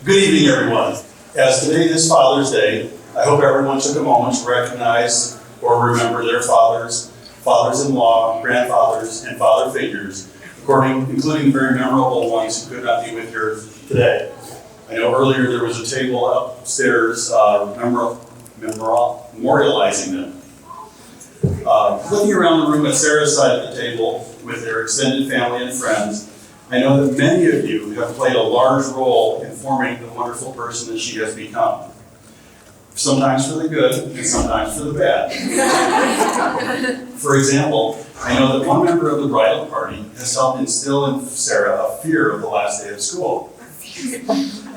Good evening, everyone. As today is Father's Day, I hope everyone took a moment to recognize or remember their fathers, fathers-in-law, grandfathers, and father figures, including very memorable ones who could not be with here today. I know earlier there was a table upstairs memorializing them. Looking around the room at Sara's side of the table with their extended family and friends, I know that many of you have played a large role in forming the wonderful person that she has become. Sometimes for the good and sometimes for the bad. For example, I know that one member of the bridal party has helped instill in Sara a fear of the last day of school.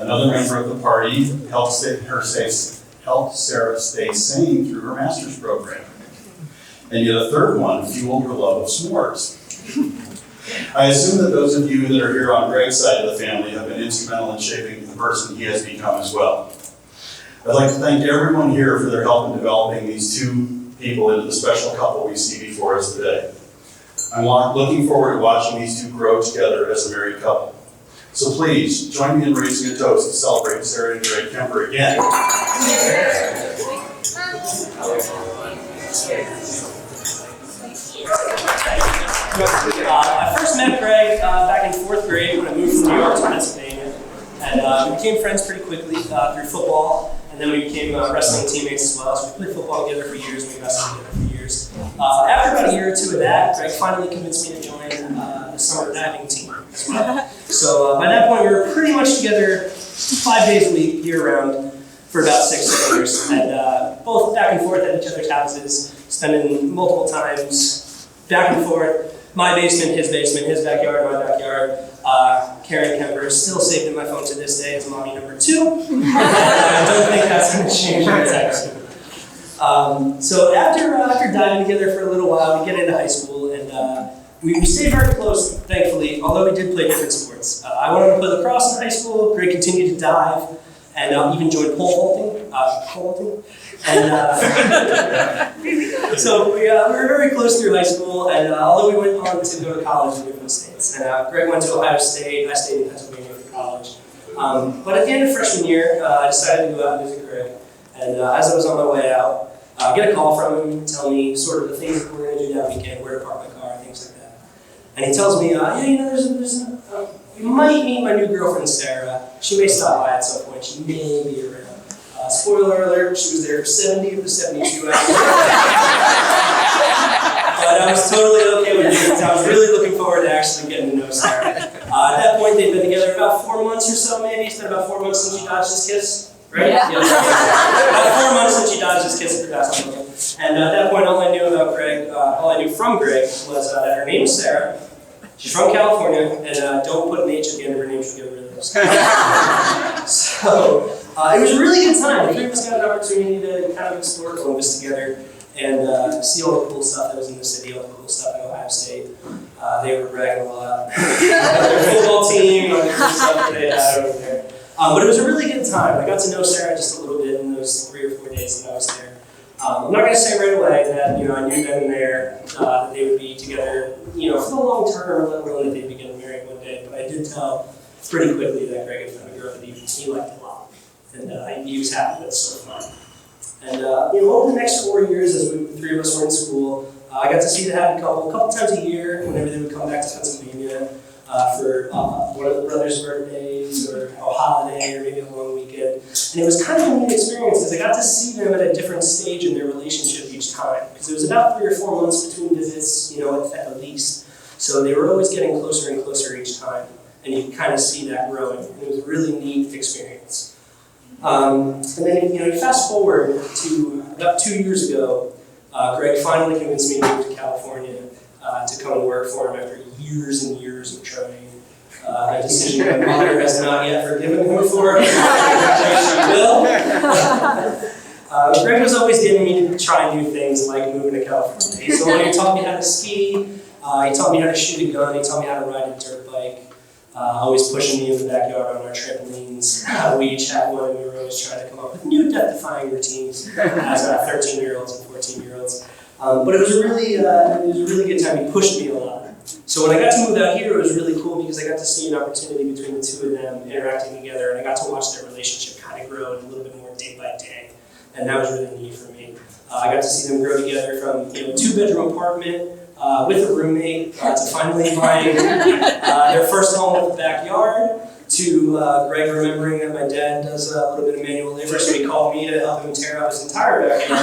Another member of the party helped Sara stay sane through her master's program. And yet a third one fueled her love of s'mores. I assume that those of you that are here on Greg's side of the family have been instrumental in shaping the person he has become as well. I'd like to thank everyone here for their help in developing these two people into the special couple we see before us today. I'm looking forward to watching these two grow together as a married couple. So please, join me in raising a toast to celebrate Sara and Greg Kemper again. I first met Greg back in 4th grade when I moved from New York to Pennsylvania. And we became friends pretty quickly through football, and then we became wrestling teammates as well. So we played football together for years, and we wrestled together for years. After about a year or two of that, Greg finally convinced me to join the summer diving team as well. So by that point, we were pretty much together 5 days a week, year-round, for about 6 years. And both back and forth at each other's houses, spending multiple times back and forth. My basement, his backyard, my backyard. Karen Kemper is still saved in my phone to this day as mommy number 2. I don't think that's going to change anytime soon. So after diving together for a little while, we get into high school, and we stayed very close, thankfully, although we did play different sports. I wanted to play lacrosse in high school. Greg continued to dive, and even joined pole vaulting. And so we were very close through high school, and although we went on to go to college in different states. And Greg went to Ohio State, I stayed in Pennsylvania for college. But at the end of freshman year, I decided to go out and visit Greg. And as I was on my way out, I get a call from him, tell me sort of the things that we're going to do that weekend, where to park my car, things like that. And he tells me, you might meet my new girlfriend, Sara. She may stop by at some point. She may be around. Spoiler alert, she was there for 70 of the 72 hours. But I was totally okay with it because I was really looking forward to actually getting to know Sara. At that point, they'd been together about 4 months or so, maybe. It's been about 4 months since she dodged his kiss. Right? Yeah. About 4 months since she dodged his kiss at the basketball game. And at that point, all I knew from Greg was that her name is Sara. She's from California, and don't put an H at the end of her name, she'll get rid of this. So, it was a really good time. The three of us got an opportunity to kind of explore Columbus together and see all the cool stuff that was in the city, all the cool stuff in Ohio State. They were bragging a lot about their football team and the cool stuff that they had over there. But it was a really good time. I got to know Sara just a little bit in those 3 or 4 days that I was there. I'm not going to say right away that I knew then and there that they would be together, for the long term, let alone that they'd be getting married one day. But I did tell pretty quickly that Greg had found a girl that he liked a lot, and he was happy with, so fun. And over the next 4 years, as the 3 of us were in school, I got to see the happy couple a couple times a year whenever they would come back to Pennsylvania for one of the brothers' birthdays or a holiday or maybe a long weekend. And it was kind of a neat experience because I got to see them at a different stage in their relationship each time. Because it was about 3 or 4 months between visits, at the least. So they were always getting closer and closer each time. And you kind of see that growing. And it was a really neat experience. And then, you fast forward to about 2 years ago, Greg finally convinced me to move to California to come and work for him after years and years of trying. A decision my mother has not yet forgiven him for. She will. Greg was always getting me to try new things like moving to California. So when he taught me how to ski, he taught me how to shoot a gun, he taught me how to ride a dirt bike. Always pushing me in the backyard on our trampolines. We each had one, and we were always trying to come up with new death-defying routines as 13-year-olds and 14-year-olds. But it was a really good time. He pushed me a lot. So when I got to move out here, it was really cool because I got to see an opportunity between the two of them interacting together, and I got to watch their relationship kind of grow a little bit more day by day, and that was really neat for me. I got to see them grow together from a 2-bedroom apartment with a roommate to finally buying their first home with a backyard, to Greg remembering that my dad does a little bit of manual labor, so he called me to help him tear out his entire backyard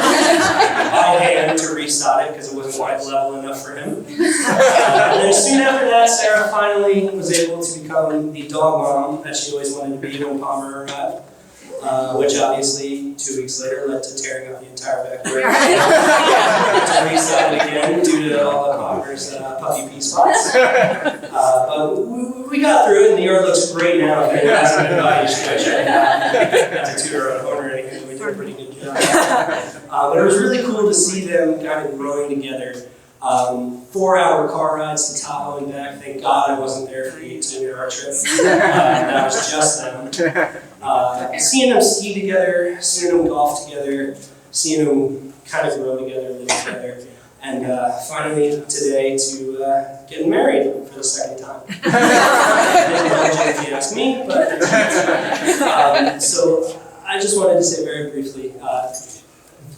by hand to resod it because it wasn't quite level enough for him. And then soon after that, Sarah finally was able to become the dog mom that she always wanted to be when Palmer arrived. Which obviously 2 weeks later led to tearing up the entire backyard. To resod it again due to all the Palmer's puppy pee spots. But we got through it, and the yard looks great now. If anyone hasn't been by, you should go check it out. Not to toot our own horn or anything, we did a pretty good job. But it was really cool to see them kind of growing together. 4-hour car rides to Tahoe and back. Thank God I wasn't there for the 18-year trip. That was just them. Seeing them ski together, seeing them golf together, seeing them kind of grow together, live together, and finally today to getting married for the second time. If you ask me, but so I just wanted to say very briefly,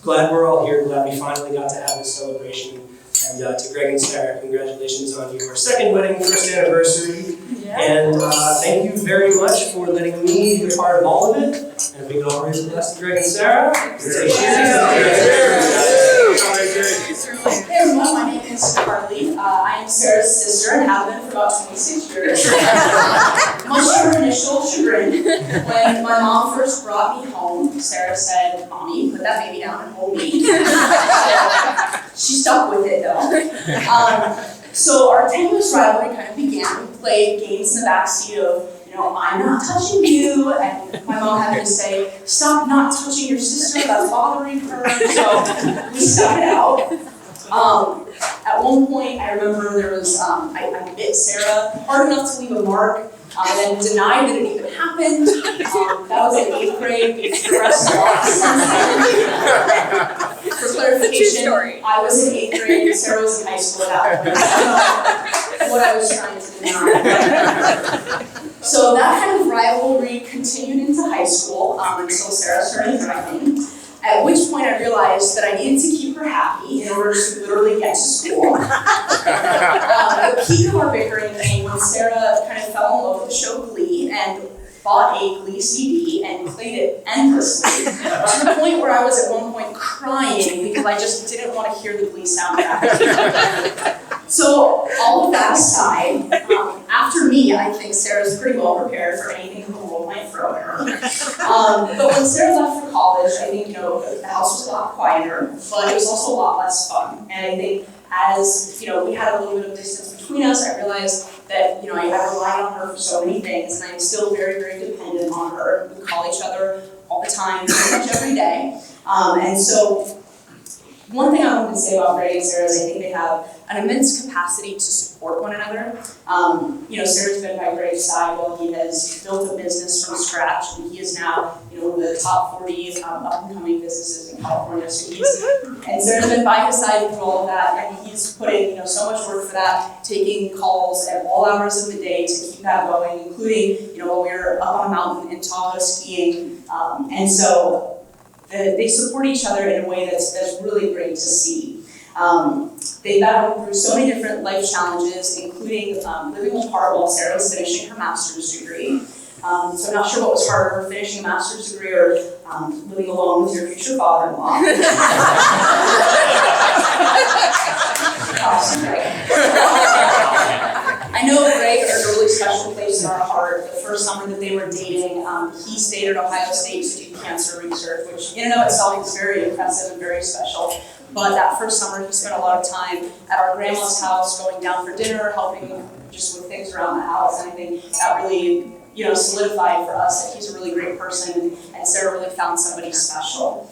glad we're all here, glad we finally got to have this celebration. And to Greg and Sara, congratulations on your second wedding, first anniversary. Yeah. And thank you very much for letting me be a part of all of it. And if we could all raise a glass to Greg and Sara. Hey everyone, my name is Carly. I am Sarah's sister and have been for about 26 years. Much to her initial chagrin, when my mom first brought me home, Sarah said, "Mommy, put that baby down and hold me." She stuck with it though. So our tenuous rivalry kind of began. We played games in the backseat of, I'm not touching you, and my mom had to say, "Stop not touching your sister, that's bothering her." So we stuck it out. At one point, I remember there was, I bit Sara hard enough to leave a mark, and then denied that it even happened. That was in 8th grade. The rest of For clarification, I was in 8th grade, Sara was in high school at that point. I don't know what I was trying to deny. So that kind of rivalry continued into high school until Sara started driving. At which point I realized that I needed to keep her happy in order to literally get to school. The peak of our bickering came when Sara kind of fell in love with the show Glee and bought a Glee CD and played it endlessly, to the point where I was at one point crying because I just didn't want to hear the Glee soundtrack. So all of that aside, after me, I think Sarah's pretty well prepared for anything the world might throw at her. But when Sara left for college, I think, the house was a lot quieter, but it was also a lot less fun. And I think as, we had a little bit of distance between us, I realized that, I relied on her for so many things, and I'm still very, very dependent on her. We call each other all the time, pretty much every day. And so one thing I wanted to say about Greg and Sara is I think they have an immense capacity to support one another. Sara's been by Greg's side while he has built a business from scratch, and he is now, one of the top 40 up-and-coming businesses in California. And Sara's been by his side through all of that, and he's put in, so much work for that, taking calls at all hours of the day to keep that going, including, while we were up on a mountain in Tahoe skiing. And so they support each other in a way that's really great to see. They battled through so many different life challenges, including living apart while Sara was finishing her master's degree. So I'm not sure what was harder, finishing a master's degree or living alone with your future father-in-law. I know Greg earned a really special place in our heart. The first summer that they were dating, he stayed at Ohio State to do cancer research, which in and of itself is very impressive and very special. But that first summer, he spent a lot of time at our grandma's house, going down for dinner, helping just with things around the house. And I think that really, solidified for us that he's a really great person, and Sara really found somebody special.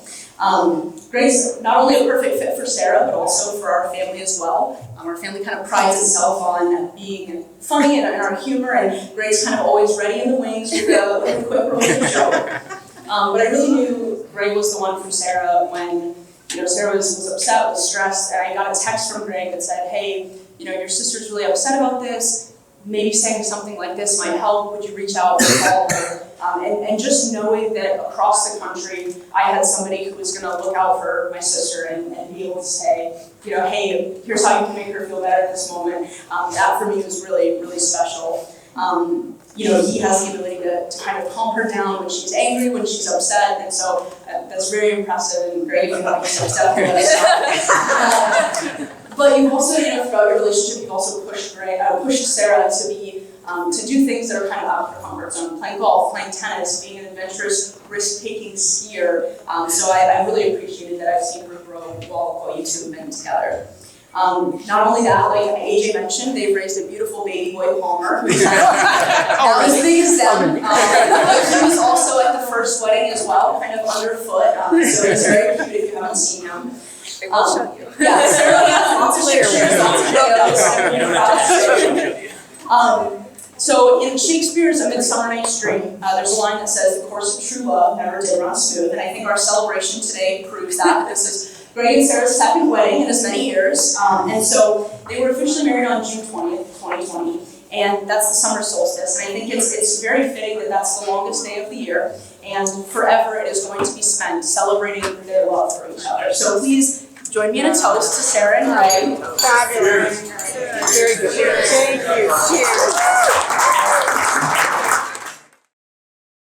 Greg's not only a perfect fit for Sara, but also for our family as well. Our family kind of prides itself on being funny and our humor, and Greg's kind of always ready in the wings with a quick romantic joke. But I really knew Greg was the one for Sara when Sara was upset, was stressed, and I got a text from Greg that said, "Hey, your sister's really upset about this, maybe saying something like this might help, would you reach out and call her? And just knowing that across the country, I had somebody who was going to look out for my sister and be able to say, hey, here's how you can make her feel better at this moment. That for me was really, really special. He has the ability to kind of calm her down when she's angry, when she's upset, and so that's very impressive and great. He's definitely but you've also, throughout your relationship, you've also pushed Sara to do things that are kind of out of her comfort zone, playing golf, playing tennis, being an adventurous, risk-taking skier. So I really appreciated that I've seen her grow while you two have been together. Not only that, like AJ mentioned, they've raised a beautiful baby boy, Palmer, who's not as big as them. He was also at the first wedding as well, kind of underfoot, so he's very cute if you haven't seen him. I will show you. Yeah, Sara has lots of pictures, lots of videos. So in Shakespeare's A Midsummer Night's Dream, there's a line that says, "The course of true love never did run smooth," and I think our celebration today proves that. This is Greg and Sarah's second wedding in as many years, and so they were officially married on June 20th, 2020, and that's the summer solstice, and I think it's very fitting that that's the longest day of the year, and forever it is going to be spent celebrating their love for each other. So please join me in a toast to Sara and Greg. Fabulous. Very good. Thank you. Cheers.